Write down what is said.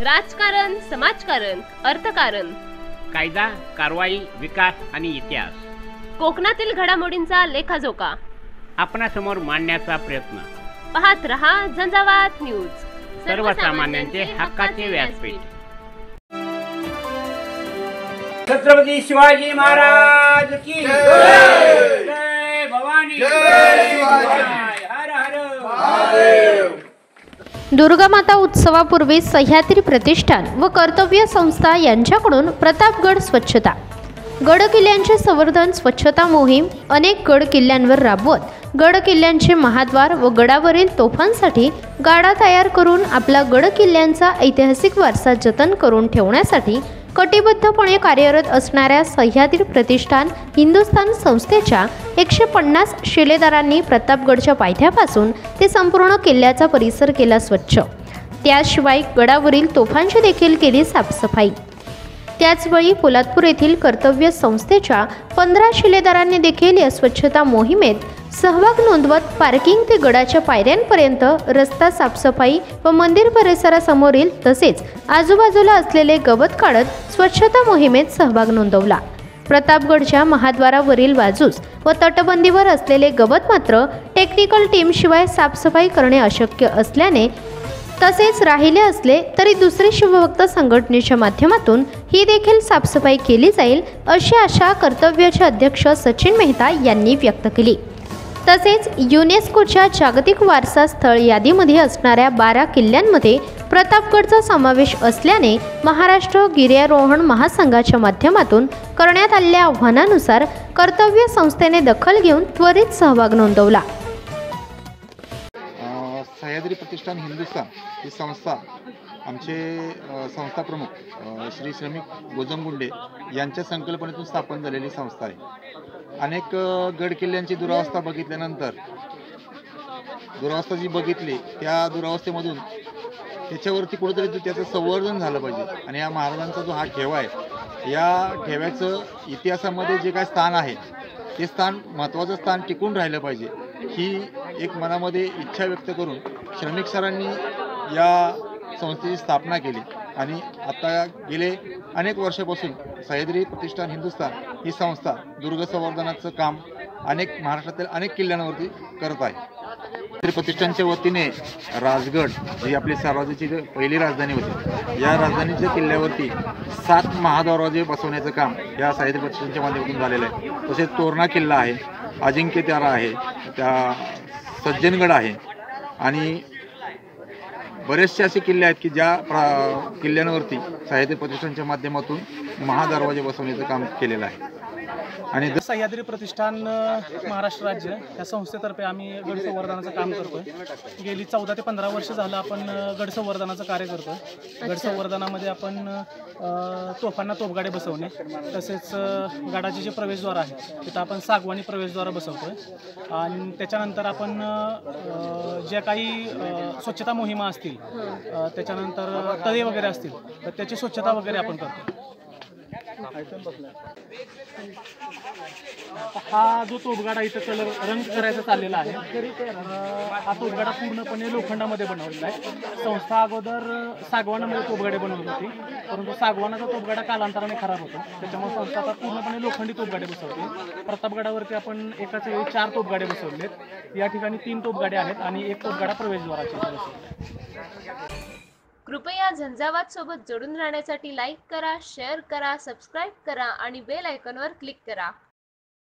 राजकारण, समाजकारण, अर्थकारण, कायदा, कारवाई, विकास आणि इतिहास, कोकणातील घडामोडींचा लेखाजोखा आपणासमोर मांडण्याचा प्रयत्न. पाहत रहा झंझावात न्यूज, सर्वसामान्यांचे हक्काचे व्यासपीठ. छत्रपती शिवाजी महाराज की जय. जय भवानी. जय शिवाजी. हर हर महादेव. दुर्गामाता उत्सवापूर्वी सह्याद्री प्रतिष्ठान व कर्तव्य संस्था यांच्याकडून प्रतापगड स्वच्छता, गड किल्ल्यांचे संवर्धन स्वच्छता मोहीम अनेक गड किल्ल्यांवर राबवत गड किल्ल्यांचे महाद्वार व गडावरील तोफांसाठी गाडा तयार करून आपला गड किल्ल्यांचा ऐतिहासिक वारसा जतन करून ठेवण्यासाठी कटिबद्धपणे कार्यरत असणाऱ्या सह्याद्री प्रतिष्ठान हिंदुस्थान संस्थेच्या 150 शिलेदारांनी प्रतापगडच्या पायथ्यापासून ते संपूर्ण किल्ल्याचा परिसर केला स्वच्छ. त्याशिवाय गडावरील तोफांची देखील केली साफसफाई. त्याचवेळी पोलादपूर येथील कर्तव्य संस्थेच्या 15 शिलेदारांनी देखील या स्वच्छता मोहिमेत सहभाग नोंदवत पार्किंग ते गडाच्या पायऱ्यांपर्यंत रस्ता साफसफाई व मंदिर परिसरासमोरील तसेच आजूबाजूला असलेले गवत काढत स्वच्छता मोहिमेत सहभाग नोंदवला. प्रतापगडच्या महाद्वारावरील बाजूस व तटबंदीवर असलेले गवत मात्र टेक्निकल टीमशिवाय साफसफाई करणे अशक्य असल्याने तसेच राहिले असले तरी दुसरे शिवभक्त संघटनेच्या माध्यमातून ही देखील साफसफाई केली जाईल अशी आशा कर्तव्याचे अध्यक्ष सचिन मेहता यांनी व्यक्त केली. तसेच युनेस्कोच्या जागतिक वारसा स्थळ यादीमध्ये असणाऱ्या 12 किल्ल्यांमध्ये प्रतापगडचा समावेश असल्याने महाराष्ट्र गिर्यारोहण महासंघाच्या माध्यमातून करण्यात आलेल्या आव्हानानुसार कर्तव्य संस्थेने दखल घेऊन त्वरित सहभाग नोंदवला. सह्याद्री प्रतिष्ठान हिंदुस्थान ही संस्था आमचे संस्था प्रमुख श्री श्रमिक गोजमगुंडे यांच्या संकल्पनेतून स्थापन झालेली संस्था आहे. अनेक गड किल्ल्यांची दुरावस्था बघितल्यानंतर दुरावस्था जी बघितली त्या दुरावस्थेमधून त्याच्यावरती कुठेतरी त्याचं संवर्धन झालं पाहिजे आणि या महाराजांचा जो हा ठेवा आहे या ठेव्याचं इतिहासामध्ये जे काय स्थान आहे ते स्थान महत्त्वाचं स्थान टिकून राहिलं पाहिजे ही एक मनामध्ये इच्छा व्यक्त करून श्रमिक सरांनी या संस्थेची स्थापना केली आणि आता गेले अनेक वर्षापासून सह्याद्री प्रतिष्ठान हिंदुस्थान ही संस्था दुर्ग संवर्धनाचं काम महाराष्ट्रातील अनेक किल्ल्यांवरती करत आहे. सह्याद्री प्रतिष्ठानच्या वतीने राजगड जी आपली सार्वजनिक पहिली राजधानी होती या राजधानीच्या किल्ल्यावरती 7 महादरवाजे बसवण्याचं काम या सह्याद्री प्रतिष्ठानच्या माध्यमातून झालेलं आहे. तसेच तोरणा किल्ला आहे, अजिंक्यतारा आहे, त्या सज्जनगड आहे आणि बरेचसे असे किल्ले आहेत की ज्या किल्ल्यांवरती सह्याद्री प्रतिष्ठानच्या माध्यमातून महादरवाजे बसवण्याचं काम केलेलं आहे. आणि सह्याद्री प्रतिष्ठान महाराष्ट्र राज्य या संस्थेतर्फे आम्ही गड संवर्धनाचं काम करतोय. गेली 14 ते 15 वर्ष झालं आपण गड संवर्धनाचं कार्य करतोय. गड संवर्धनामध्ये आपण तोफांना तोफगाडे बसवणे तसेच गडाचे जे प्रवेशद्वार आहे तिथं आपण सागवानी प्रवेशद्वार बसवतोय आणि त्याच्यानंतर आपण ज्या काही स्वच्छता मोहिमा असतील त्याच्यानंतर तळे वगैरे असतील तर त्याची स्वच्छता वगैरे आपण करतो. हा जो तोफगाडा इथं कलर रंग करायचा चाललेला आहे हा तोफगाडा पूर्णपणे लोखंडामध्ये बनवलेला आहे. संस्था अगोदर सागवानामध्ये तोफगाडे बनवत होती परंतु सागवानाचा तोफगाडा कालांतराने खराब होतो त्याच्यामुळे संस्था आता पूर्णपणे लोखंडी तोफगाडे बसवते. प्रतापगडावरती आपण एकाच वेळी 4 तोफगाडे बसवलेत. या ठिकाणी 3 तोफगाडे आहेत आणि 1 तोफगाडा प्रवेशद्वाराचे बसवले. कृपया झंझावात सोबत जोडून राहण्यासाठी लाईक करा, शेअर करा, सबस्क्राईब करा आणि बेल आयकॉनवर क्लिक करा.